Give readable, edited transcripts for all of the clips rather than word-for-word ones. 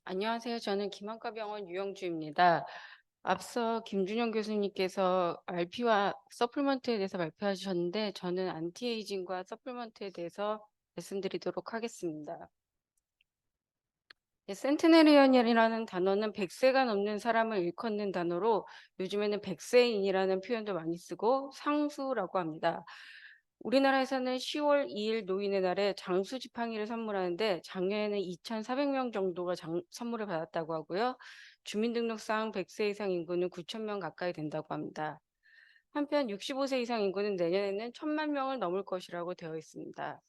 안녕하세요. 저는 김한과병원 유영주입니다. 앞서 김준영 교수님께서 RP와 서플먼트에 대해서 발표하셨는데 저는 안티에이징과 서플먼트에 대해서 말씀드리도록 하겠습니다. 센트네리언이라는 단어는 100세가 넘는 사람을 일컫는 단어로 요즘에는 100세인이라는 표현도 많이 쓰고 상수라고 합니다. 우리나라에서는 10월 2일 노인의 날에 장수 지팡이를 선물하는데 작년에는 2,400명 정도가 선물을 받았다고 하고요. 주민등록상 100세 이상 인구는 9,000명 가까이 된다고 합니다. 한편 65세 이상 인구는 내년에는 1,000만 명을 넘을 것이라고 되어 있습니다.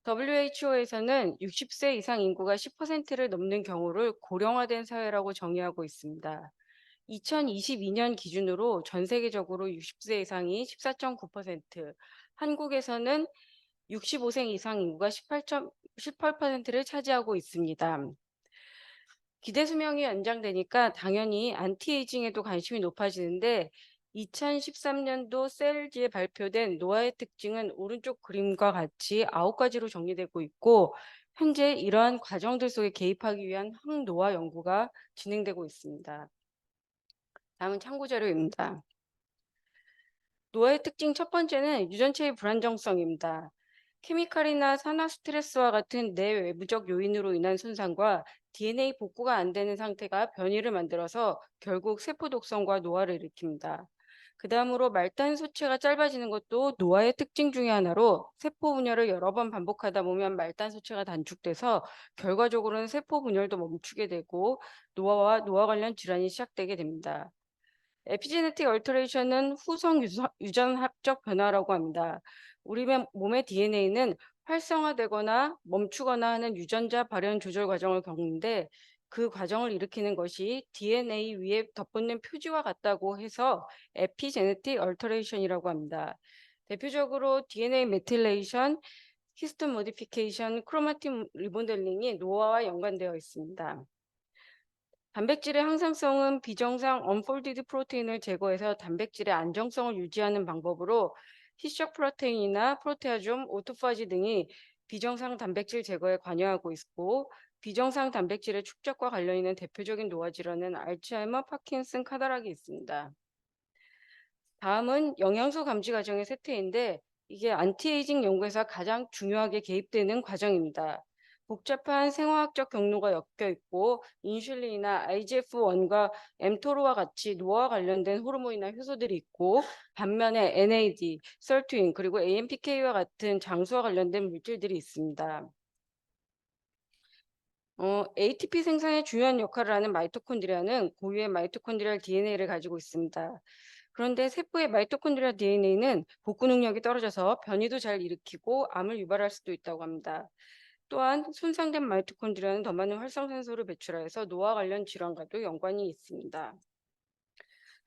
WHO에서는 60세 이상 인구가 10%를 넘는 경우를 고령화된 사회라고 정의하고 있습니다. 2022년 기준으로 전 세계적으로 60세 이상이 14.9%, 한국에서는 65세 이상 인구가 18%를 차지하고 있습니다. 기대 수명이 연장되니까 당연히 안티에이징에도 관심이 높아지는데 2013년도 셀지에 발표된 노화의 특징은 오른쪽 그림과 같이 9가지로 정리되고 있고 현재 이러한 과정들 속에 개입하기 위한 항노화 연구가 진행되고 있습니다. 다음은 참고 자료입니다. 노화의 특징 첫 번째는 유전체의 불안정성입니다. 케미칼이나 산화 스트레스와 같은 내외부적 요인으로 인한 손상과 DNA 복구가 안 되는 상태가 변이를 만들어서 결국 세포 독성과 노화를 일으킵니다. 그 다음으로 말단 소체가 짧아지는 것도 노화의 특징 중의 하나로 세포 분열을 여러 번 반복하다 보면 말단 소체가 단축돼서 결과적으로는 세포 분열도 멈추게 되고 노화와 노화 관련 질환이 시작되게 됩니다. 에피제네틱 얼터레이션은 후성 유전학적 변화라고 합니다. 우리 몸의 DNA는 활성화되거나 멈추거나 하는 유전자 발현 조절 과정을 겪는데 그 과정을 일으키는 것이 DNA 위에 덧붙는 표지와 같다고 해서 에피제네틱 얼터레이션이라고 합니다. 대표적으로 DNA 메틸레이션, 히스톤 모디피케이션, 크로마틴 리모델링이 노화와 연관되어 있습니다. 단백질의 항상성은 비정상 언폴디드 프로테인을 제거해서 단백질의 안정성을 유지하는 방법으로 희석 프로테인이나 프로테아좀, 오토파지 등이 비정상 단백질 제거에 관여하고 있고 비정상 단백질의 축적과 관련 있는 대표적인 노화 질환은 알츠하이머, 파킨슨, 카타락이 있습니다. 다음은 영양소 감지 과정의 쇠퇴인데 이게 안티에이징 연구에서 가장 중요하게 개입되는 과정입니다. 복잡한 생화학적 경로가 엮여 있고 인슐린이나 IGF-1과 엠토로와 같이 노화와 관련된 호르몬이나 효소들이 있고 반면에 NAD, 설투인 그리고 AMPK와 같은 장수와 관련된 물질들이 있습니다. ATP 생산에 중요한 역할을 하는 마이토콘드리아는 고유의 마이토콘드리얼 DNA를 가지고 있습니다. 그런데 세포의 마이토콘드리아 DNA는 복구 능력이 떨어져서 변이도 잘 일으키고 암을 유발할 수도 있다고 합니다. 또한 손상된 마이토콘드리아는 더 많은 활성산소를 배출하여서 노화 관련 질환과도 연관이 있습니다.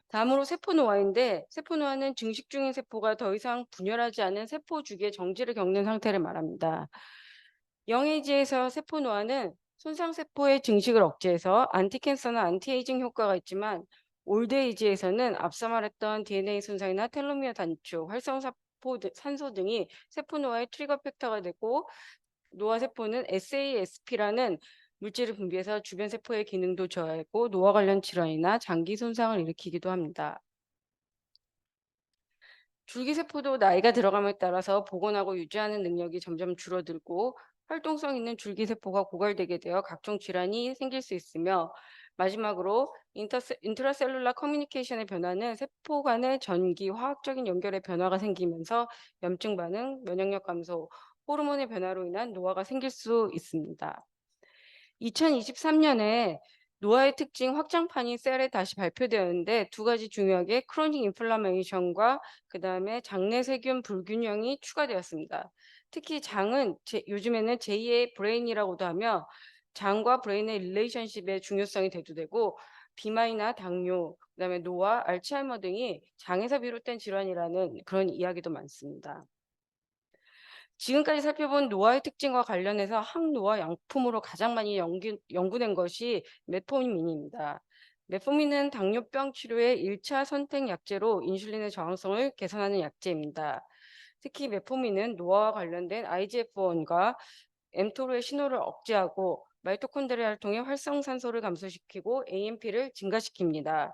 다음으로 세포 노화인데 세포 노화는 증식 중인 세포가 더 이상 분열하지 않은 세포 주기의 정지를 겪는 상태를 말합니다. 영에이지에서 세포 노화는 손상세포의 증식을 억제해서 안티캔서나 안티에이징 효과가 있지만 올드에이지에서는 앞서 말했던 DNA 손상이나 텔로미어 단축, 활성산소 산소 등이 세포 노화의 트리거 팩터가 되고 노화세포는 SASP라는 물질을 분비해서 주변 세포의 기능도 저하하고 노화 관련 질환이나 장기 손상을 일으키기도 합니다. 줄기세포도 나이가 들어감에 따라서 복원하고 유지하는 능력이 점점 줄어들고 활동성 있는 줄기세포가 고갈되게 되어 각종 질환이 생길 수 있으며 마지막으로 인트라셀룰라 커뮤니케이션의 변화는 세포 간의 전기, 화학적인 연결의 변화가 생기면서 염증 반응, 면역력 감소, 호르몬의 변화로 인한 노화가 생길 수 있습니다. 2023년에 노화의 특징 확장판이 셀에 다시 발표되었는데 두 가지 중요하게 크로닉 인플라메이션과 그다음에 장내 세균 불균형이 추가되었습니다. 특히 장은 요즘에는 제2의 브레인이라고도 하며 장과 브레인의 릴레이션십의 중요성이 대두되고 비만이나 당뇨, 그다음에 노화, 알츠하이머 등이 장에서 비롯된 질환이라는 그런 이야기도 많습니다. 지금까지 살펴본 노화의 특징과 관련해서 항노화 약품으로 가장 많이 연구된 것이 메포민입니다. 메포민은 당뇨병 치료의 1차 선택 약제로 인슐린의 저항성을 개선하는 약제입니다. 특히 메포민은 노화와 관련된 IGF-1과 엠토르의 신호를 억제하고 마이토콘드리아를 통해 활성산소를 감소시키고 AMP를 증가시킵니다.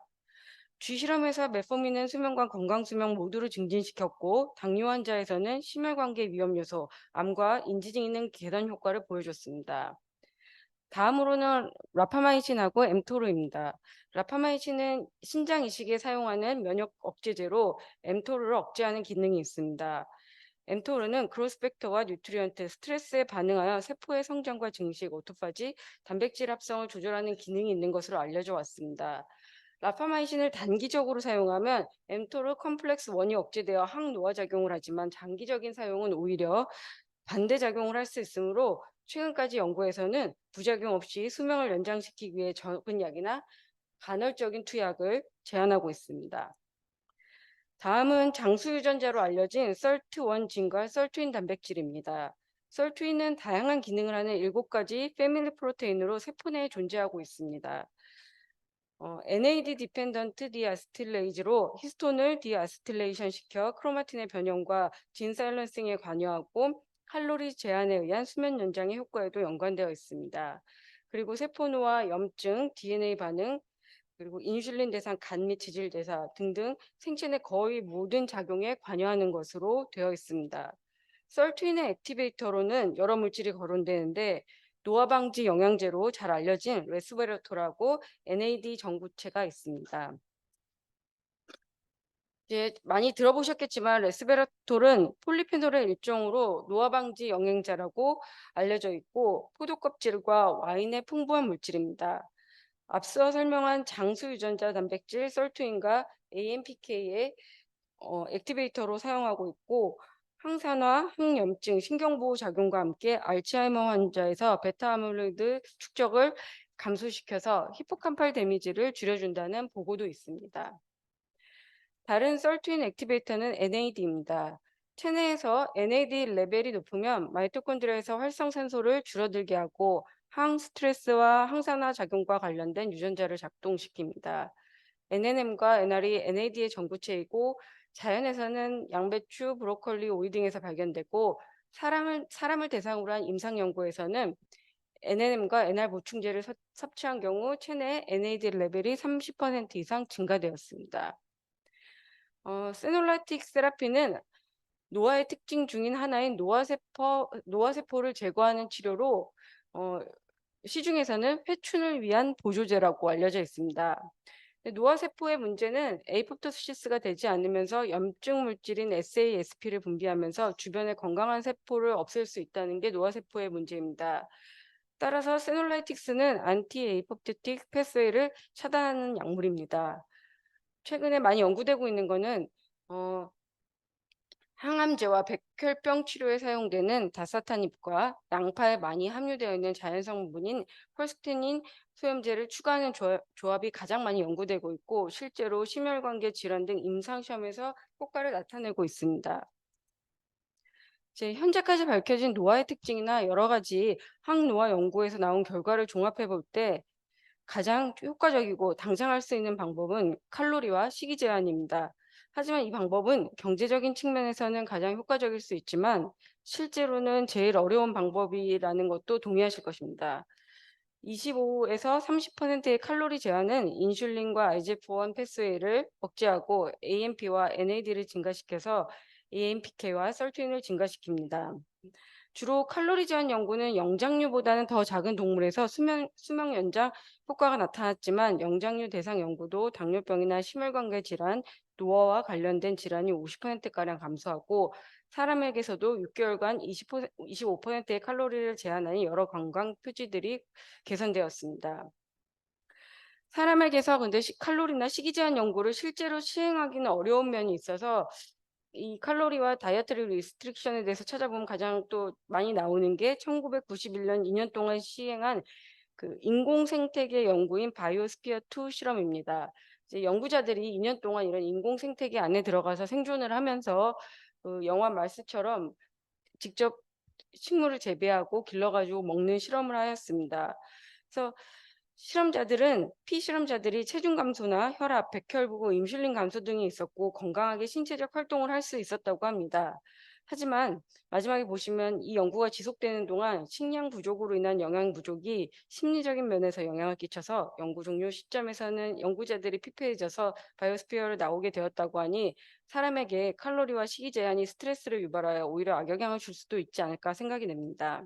쥐 실험에서 메포민은 수면과 건강수명 모두를 증진시켰고 당뇨 환자에서는 심혈관계 위험 요소, 암과 인지기능 개선 효과를 보여줬습니다. 다음으로는 라파마이신하고 엠토르입니다. 라파마이신은 신장 이식에 사용하는 면역 억제제로 엠토르를 억제하는 기능이 있습니다. 엠토르는 그로스팩터와 뉴트리언트, 스트레스에 반응하여 세포의 성장과 증식, 오토파지, 단백질 합성을 조절하는 기능이 있는 것으로 알려져 왔습니다. 라파마이신을 단기적으로 사용하면 엠토르 컴플렉스 1이 억제되어 항노화 작용을 하지만 장기적인 사용은 오히려 반대작용을 할 수 있으므로 최근까지 연구에서는 부작용 없이 수명을 연장시키기 위해 적은 약이나 간헐적인 투약을 제한하고 있습니다. 다음은 장수 유전자로 알려진 썰트1 진과 썰트윈 단백질입니다. 썰트윈은 다양한 기능을 하는 7가지 패밀리 프로테인으로 세포 내에 존재하고 있습니다. NAD 디펜던트 디아스틸레이즈로 히스톤을 디아스틸레이션 시켜 크로마틴의 변형과 진 사일런싱에 관여하고 칼로리 제한에 의한 수면 연장의 효과에도 연관되어 있습니다. 그리고 세포노화, 염증, DNA 반응, 그리고 인슐린 대상 간 및 지질 대사 등등 생체 내 거의 모든 작용에 관여하는 것으로 되어 있습니다. 썰트윈의 액티베이터로는 여러 물질이 거론되는데 노화 방지 영양제로 잘 알려진 레스베라토라고 NAD 전구체가 있습니다. 이제 많이 들어보셨겠지만 레스베라톨은 폴리페놀의 일종으로 노화 방지 영양제라고 알려져 있고 포도 껍질과 와인에 풍부한 물질입니다. 앞서 설명한 장수 유전자 단백질 썰트윈과 AMPK의 액티베이터로 사용하고 있고 항산화, 항염증, 신경보호 작용과 함께 알츠하이머 환자에서 베타아밀로이드 축적을 감소시켜서 히포캄팔 데미지를 줄여준다는 보고도 있습니다. 다른 썰트윈 액티베이터는 NAD입니다. 체내에서 NAD 레벨이 높으면 마이토콘드리아에서 활성산소를 줄어들게 하고 항스트레스와 항산화 작용과 관련된 유전자를 작동시킵니다. NNM과 NR이 NAD의 전구체이고 자연에서는 양배추, 브로콜리, 오이 등에서 발견되고 사람을 대상으로 한 임상 연구에서는 NNM과 NR 보충제를 섭취한 경우 체내 NAD 레벨이 30% 이상 증가되었습니다. 세놀라틱 세라피는 노화의 특징 중인 하나인 노화세포를 제거하는 치료로 시중에서는 회춘을 위한 보조제라고 알려져 있습니다. 노화세포의 문제는 에이포토시스가 되지 않으면서 염증 물질인 SASP를 분비하면서 주변의 건강한 세포를 없앨 수 있다는 게 노화세포의 문제입니다. 따라서 세놀라이틱스는 안티에이포토틱 패스웨이를 차단하는 약물입니다. 최근에 많이 연구되고 있는 거는 항암제와 백혈병 치료에 사용되는 다사타닙과 양파에 많이 함유되어 있는 자연 성분인 펄스테닌 소염제를 추가하는 조합이 가장 많이 연구되고 있고 실제로 심혈관계 질환 등 임상 시험에서 효과를 나타내고 있습니다. 이제 현재까지 밝혀진 노화의 특징이나 여러 가지 항노화 연구에서 나온 결과를 종합해 볼 때 가장 효과적이고 당장 할 수 있는 방법은 칼로리와 식이 제한입니다. 하지만 이 방법은 경제적인 측면에서는 가장 효과적일 수 있지만 실제로는 제일 어려운 방법이라는 것도 동의하실 것입니다. 25에서 30%의 칼로리 제한은 인슐린과 IGF-1 패스웨이를 억제하고 AMP와 NAD를 증가시켜서 AMPK와 썰트윈을 증가시킵니다. 주로 칼로리 제한 연구는 영장류보다는 더 작은 동물에서 수명 연장 효과가 나타났지만 영장류 대상 연구도 당뇨병이나 심혈관계 질환, 노화와 관련된 질환이 50%가량 감소하고 사람에게서도 6개월간 25%의 칼로리를 제한하는 여러 건강 표지들이 개선되었습니다. 사람에게서 근데 칼로리나 식이 제한 연구를 실제로 시행하기는 어려운 면이 있어서 이 칼로리와 다이어트리 리스트릭션에 대해서 찾아보면 가장 또 많이 나오는 게 1991년 2년 동안 시행한 그 인공 생태계 연구인 바이오스피어 2 실험입니다. 이제 연구자들이 2년 동안 이런 인공 생태계 안에 들어가서 생존을 하면서 그 영화 말스처럼 직접 식물을 재배하고 길러가지고 먹는 실험을 하였습니다. 그래서 피실험자들이 체중 감소나 혈압, 백혈구고 인슐린 감소 등이 있었고 건강하게 신체적 활동을 할 수 있었다고 합니다. 하지만 마지막에 보시면 이 연구가 지속되는 동안 식량 부족으로 인한 영양 부족이 심리적인 면에서 영향을 끼쳐서 연구 종료 시점에서는 연구자들이 피폐해져서 바이오스피어로 나오게 되었다고 하니 사람에게 칼로리와 식이 제한이 스트레스를 유발하여 오히려 악영향을 줄 수도 있지 않을까 생각이 됩니다.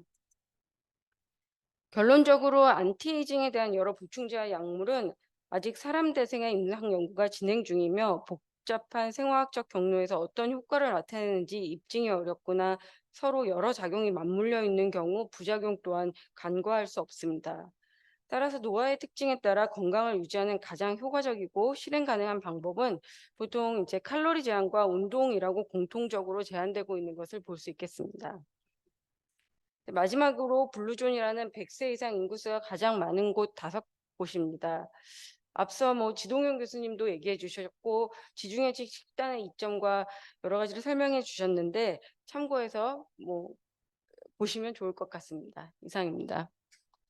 결론적으로 안티에이징에 대한 여러 보충제와 약물은 아직 사람 대상의 임상 연구가 진행 중이며 복잡한 생화학적 경로에서 어떤 효과를 나타내는지 입증이 어렵거나 서로 여러 작용이 맞물려 있는 경우 부작용 또한 간과할 수 없습니다. 따라서 노화의 특징에 따라 건강을 유지하는 가장 효과적이고 실행 가능한 방법은 보통 이제 칼로리 제한과 운동이라고 공통적으로 제한되고 있는 것을 볼 수 있겠습니다. 네, 마지막으로 블루존이라는 100세 이상 인구수가 가장 많은 곳 5곳입니다. 앞서 지동현 교수님도 얘기해 주셨고 지중해식 식단의 이점과 여러 가지를 설명해 주셨는데 참고해서 보시면 좋을 것 같습니다. 이상입니다.